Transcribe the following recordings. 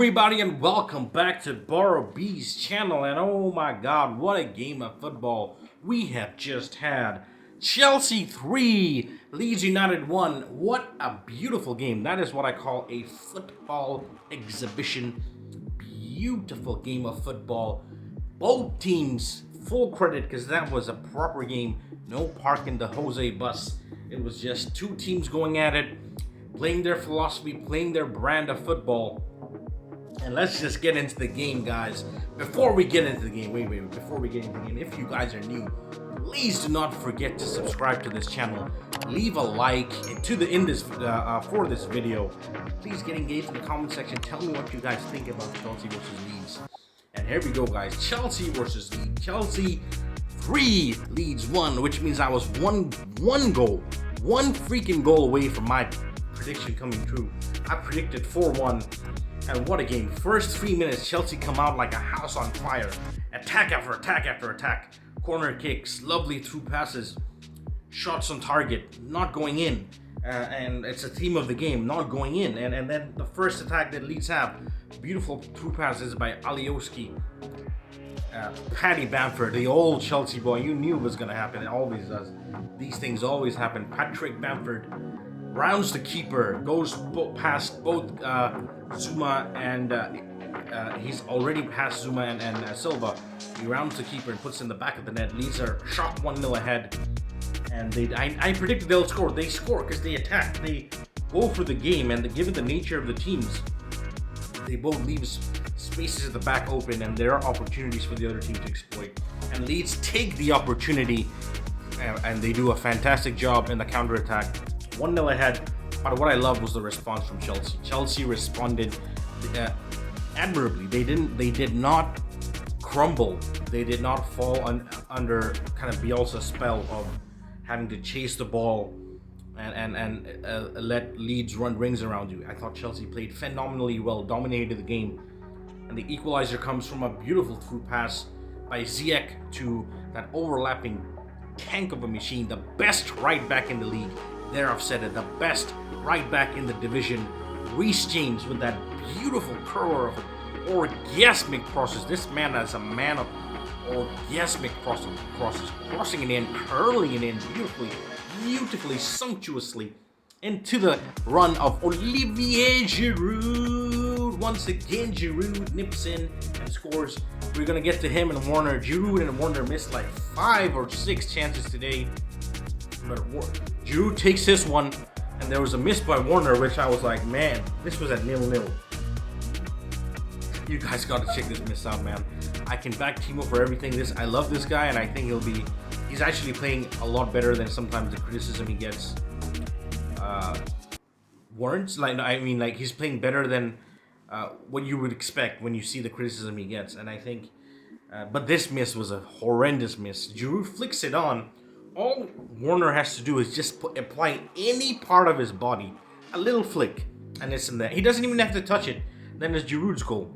everybody, and welcome back to Boro B's channel. And oh my god, what a game of football we have just had. Chelsea 3, Leeds United 1. What a beautiful game. That is what I call a football exhibition. Beautiful game of football. Both teams, full credit, because that was a proper game. No parking the Jose bus. It was just two teams going at it, playing their philosophy, playing their brand of football. And let's just get into the game, guys. Before we get into the game, before we get into the game, if you guys are new, please do not forget to subscribe to this channel. Leave a like for this video. Please get engaged in the comment section. Tell me what you guys think about Chelsea versus Leeds. And here we go, guys. Chelsea versus Leeds. Chelsea 3, Leeds 1, which means I was one freaking goal away from my prediction coming true. I predicted 4-1. And what a game. First 3 minutes, Chelsea come out like a house on fire. Attack after attack after attack. Corner kicks, lovely through passes, shots on target, not going in. And it's a theme of the game, not going in. And then the first attack that Leeds have, beautiful through passes by Alioski. Paddy Bamford, the old Chelsea boy, you knew it was going to happen. It always does. These things always happen. Patrick Bamford rounds the keeper, goes past both Zuma and he's already past Zuma and Silva. He rounds the keeper and puts in the back of the net. Leeds are shocked 1-0 ahead, and I predicted they'll score. They score because they attack. They go for the game, and given the nature of the teams, they both leave spaces at the back open, and there are opportunities for the other team to exploit. And Leeds take the opportunity, and they do a fantastic job in the counter-attack. 1-0 ahead, but what I loved was the response from Chelsea. Chelsea responded admirably. They did not crumble. They did not fall under kind of Bielsa's spell of having to chase the ball and let Leeds run rings around you. I thought Chelsea played phenomenally well, dominated the game, and the equalizer comes from a beautiful through pass by Ziyech to that overlapping tank of a machine, the best right back in the league. There I've said it, the best right back in the division. Reece James with that beautiful curler of orgasmic crosses. This man is a man of orgasmic crosses, crossing it in, curling it in beautifully, sumptuously into the run of Olivier Giroud. Once again, Giroud nips in and scores. We're gonna get to him and Warner. Giroud and Warner missed like 5 or 6 chances today. But Giroud takes this one, and there was a miss by Warner, which I was like, man, this was at 0-0. You guys got to check this miss out, man. I can back Timo for everything. I love this guy, and I think he's actually playing a lot better than sometimes the criticism he gets warrants. Like he's playing better than what you would expect when you see the criticism he gets. And I think, but this miss was a horrendous miss. Giroud flicks it on. All Warner has to do is just apply any part of his body, a little flick, and it's in there. He doesn't even have to touch it. Then it's Giroud's goal.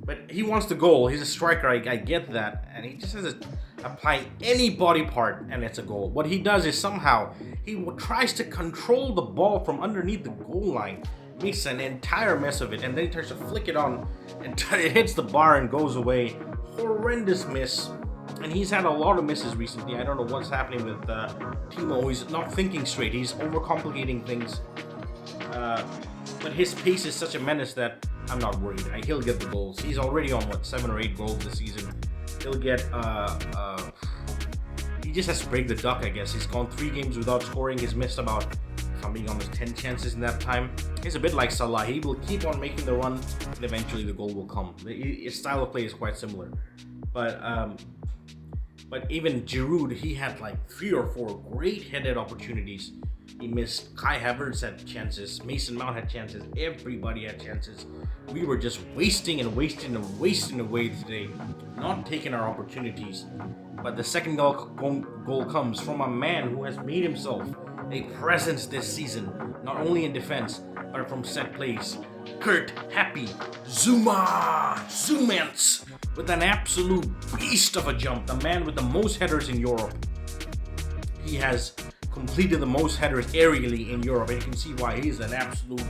But he wants the goal. He's a striker. I get that, and he just has to apply any body part, and it's a goal. What he does is somehow he tries to control the ball from underneath the goal line, makes an entire mess of it, and then he tries to flick it on, and it hits the bar and goes away. Horrendous miss. And he's had a lot of misses recently. I don't know what's happening with Timo. He's not thinking straight. He's overcomplicating things. But his pace is such a menace that I'm not worried. He'll get the goals. He's already on, 7 or 8 goals this season. He'll get... he just has to break the duck, I guess. He's gone 3 games without scoring. He's missed about, if I'm being honest, 10 chances in that time. He's a bit like Salah. He will keep on making the run, and eventually the goal will come. His style of play is quite similar. But even Giroud, he had like 3 or 4 great headed opportunities. He missed. Kai Havertz had chances. Mason Mount had chances. Everybody had chances. We were just wasting away today, not taking our opportunities. But the second goal comes from a man who has made himself a presence this season, not only in defense, but from set plays. Kurt Happy Zumance with an absolute beast of a jump. The man with the most headers in Europe. He has completed the most headers aerially in Europe, and you can see why he's an absolute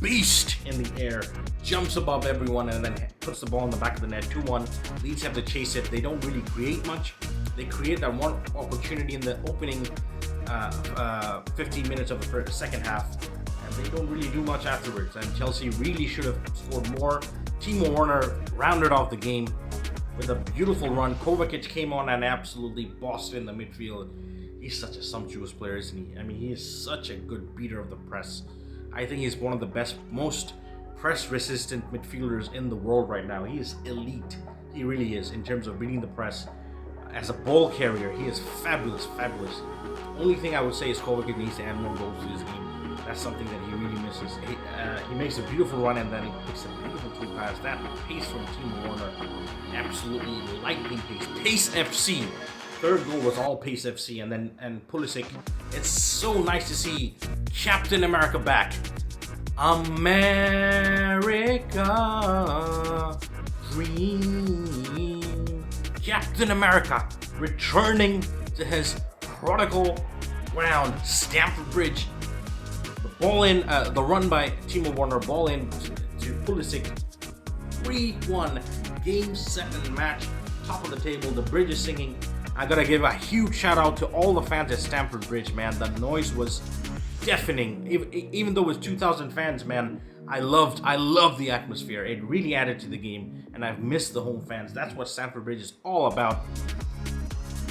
beast in the air, jumps above everyone, and then puts the ball in the back of the net. 2-1. Leeds have to chase it. They don't really create much. They create that one opportunity in the opening 15 minutes of the second half, and they don't really do much afterwards. And Chelsea really should have scored more. Timo Werner rounded off the game with a beautiful run. Kovacic came on and absolutely bossed in the midfield. He's such a sumptuous player, isn't he? I mean, he is such a good beater of the press. I think he's one of the best, most press-resistant midfielders in the world right now. He is elite. He really is, in terms of beating the press. As a ball carrier, he is fabulous, fabulous. Only thing I would say is Kovacic needs to add more goals to his game. That's something that he really misses. He makes a beautiful run and then he takes a beautiful through pass. That pace from Timo Werner, absolutely lightning pace. Pace FC. Third goal was all Pace FC, and Pulisic. It's so nice to see Captain America back. America Dream. Captain America returning to his prodigal ground, Stamford Bridge. The ball in, the run by Timo Werner, ball in to Pulisic. 3-1, Game 7 match, top of the table. The Bridge is singing. I gotta give a huge shout out to all the fans at Stamford Bridge, man. The noise was deafening. Even though it was 2,000 fans, man, I loved the atmosphere. It really added to the game, and I've missed the home fans. That's what Stamford Bridge is all about.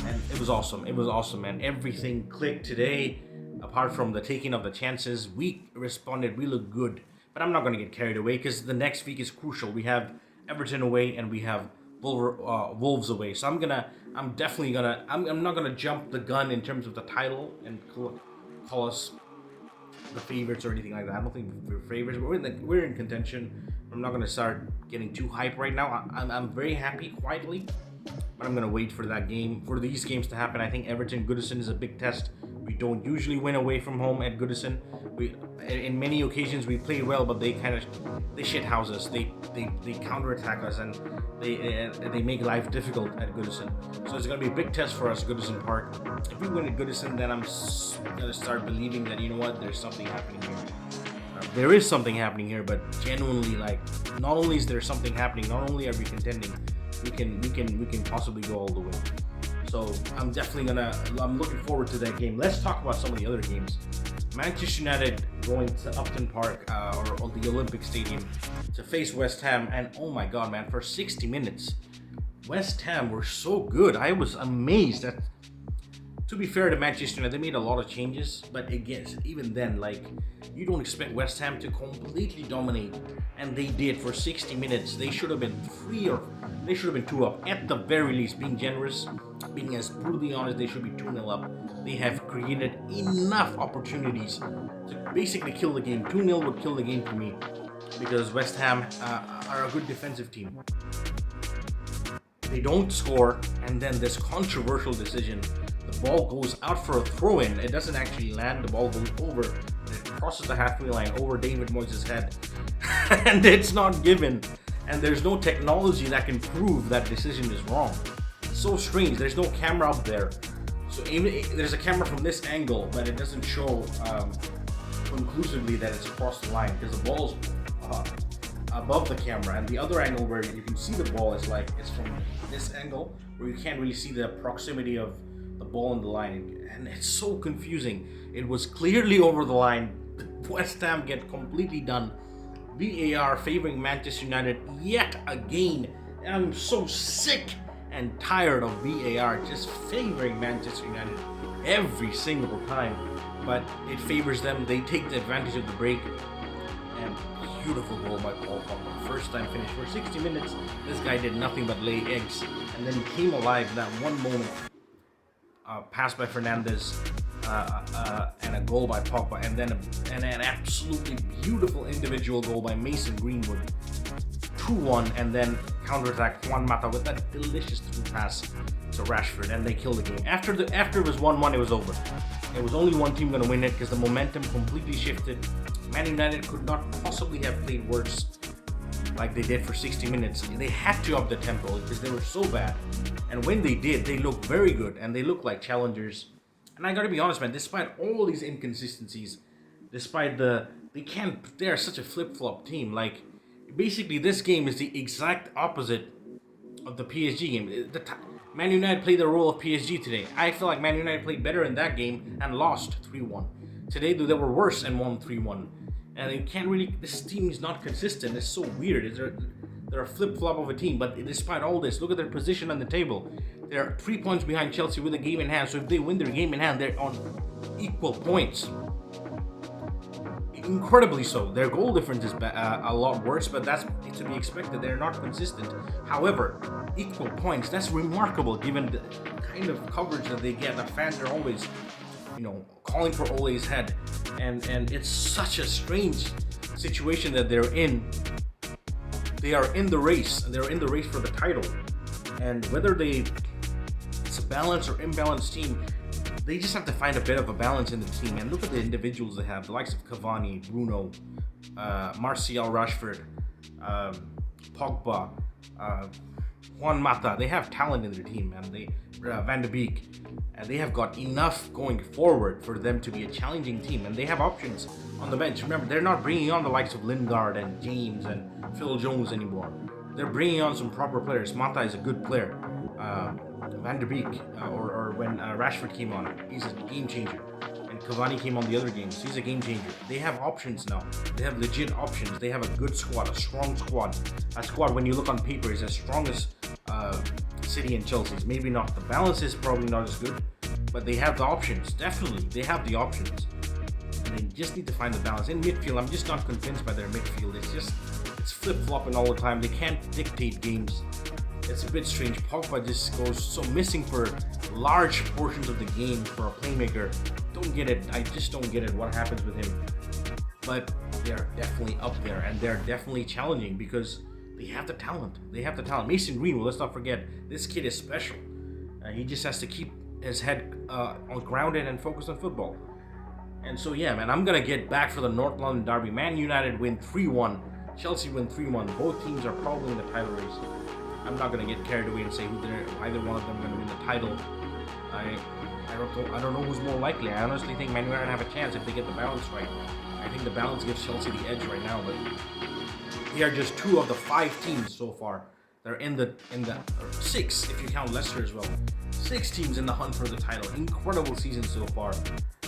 And it was awesome. It was awesome, man. Everything clicked today. Apart from the taking of the chances, we responded. We looked good. But I'm not gonna get carried away because the next week is crucial. We have Everton away and we have Wolves away. So I'm not gonna jump the gun in terms of the title and call us the favorites or anything like that. I don't think we're favorites, but we're in contention. I'm not gonna start getting too hyped right now. I'm very happy quietly, but I'm gonna wait for that game, for these games to happen. I think Everton Goodison is a big test. We don't usually win away from home at Goodison. In many occasions we play well, but they shithouse us. They counterattack us and they make life difficult at Goodison. So it's gonna be a big test for us, Goodison Park. If we win at Goodison, then I'm gonna start believing that, you know what, there's something happening here. There is something happening here, but genuinely, like, not only is there something happening, not only are we contending, we can possibly go all the way. So I'm looking forward to that game. Let's talk about some of the other games. Manchester United going to Upton Park or the Olympic Stadium to face West Ham, and oh my god, man, for 60 minutes, West Ham were so good. I was amazed at. To be fair to Manchester United, they made a lot of changes, but again, even then, like, you don't expect West Ham to completely dominate, and they did for 60 minutes. They should have been 2 up at the very least. Being generous, being as brutally honest, they should be 2-0 up. They have created enough opportunities to basically kill the game. 2-0 would kill the game for me because West Ham are a good defensive team. They don't score, and then this controversial decision. The ball goes out for a throw-in. It doesn't actually land. The ball goes over. It crosses the halfway line over David Moyes' head. And it's not given. And there's no technology that can prove that decision is wrong. It's so strange. There's no camera up there. So even there's a camera from this angle, but it doesn't show conclusively that it's across the line because the ball's above the camera. And the other angle where you can see the ball is it's from this angle where you can't really see the proximity of the ball in the line, and it's so confusing. It was clearly over the line. West Ham get completely done. VAR favoring Manchester United yet again. And I'm so sick and tired of VAR just favoring Manchester United every single time. But it favors them. They take the advantage of the break. And beautiful goal by Paul Pogba. First time finish for 60 minutes. This guy did nothing but lay eggs, and then he came alive in that one moment. Pass by Fernandes and a goal by Pogba, and then an absolutely beautiful individual goal by Mason Greenwood. 2-1, and then counterattack Juan Mata with that delicious through pass to Rashford, and they kill the game. After it was 1-1, it was over. It was only one team going to win it because the momentum completely shifted. Man United could not possibly have played worse like they did for 60 minutes. They had to up the tempo because they were so bad. And when they did, they looked very good and they looked like challengers. And I gotta be honest, man, despite all these inconsistencies, Despite they are such a flip-flop team. Like, basically, this game is the exact opposite of the PSG game. Man United played the role of PSG today. I feel like Man United played better in that game and lost 3-1. Today, they were worse and won 3-1. And it can't really. This team is not consistent. It's so weird. They're a flip-flop of a team. But despite all this, look at their position on the table. They're 3 points behind Chelsea with a game in hand. So if they win their game in hand, they're on equal points. Incredibly so. Their goal difference is a lot worse, but that's to be expected. They're not consistent. However, equal points, that's remarkable given the kind of coverage that they get. The fans are always, calling for Ole's head. And it's such a strange situation that they're in. They are in the race, and they're in the race for the title. And whether it's a balanced or imbalanced team, they just have to find a bit of a balance in the team. And look at the individuals they have: the likes of Cavani, Bruno, Martial, Rashford, Pogba, Juan Mata. They have talent in their team, and Van de Beek, and they have got enough going forward for them to be a challenging team. And they have options on the bench. Remember, they're not bringing on the likes of Lingard and James and Phil Jones anymore. They're bringing on some proper players. Mata is a good player. Van de Beek, or when Rashford came on, he's a game changer. And Cavani came on the other games, he's a game changer. They have options now. They have legit options. They have a good squad, a strong squad. A squad, when you look on paper, is as strong as City and Chelsea's. Maybe not. The balance is probably not as good, but they have the options. Definitely, they have the options. And they just need to find the balance. In midfield, I'm just not convinced by their midfield. It's flip-flopping all the time. They can't dictate games. It's a bit strange. Pogba just goes so missing for large portions of the game for a playmaker. Don't get it. I just don't get it what happens with him. But they're definitely up there, and they're definitely challenging because they have the talent. Mason Greenwood, let's not forget, this kid is special. He just has to keep his head grounded and focused on football. And so, yeah, man, I'm going to get back for the North London derby. Man United win 3-1. Chelsea win 3-1. Both teams are probably in the title race. I'm not gonna get carried away and say either one of them are gonna win the title. I don't know who's more likely. I honestly think Man United have a chance if they get the balance right. I think the balance gives Chelsea the edge right now, but they are just 2 of the 5 teams so far. They're in the 6 if you count Leicester as well. 6 teams in the hunt for the title. Incredible season so far.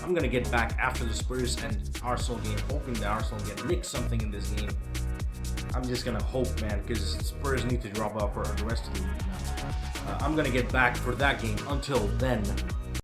I'm gonna get back after the Spurs and Arsenal game, hoping that Arsenal get nick something in this game. I'm just gonna hope, man, because Spurs need to drop out for the rest of the week now. I'm gonna get back for that game. Until then,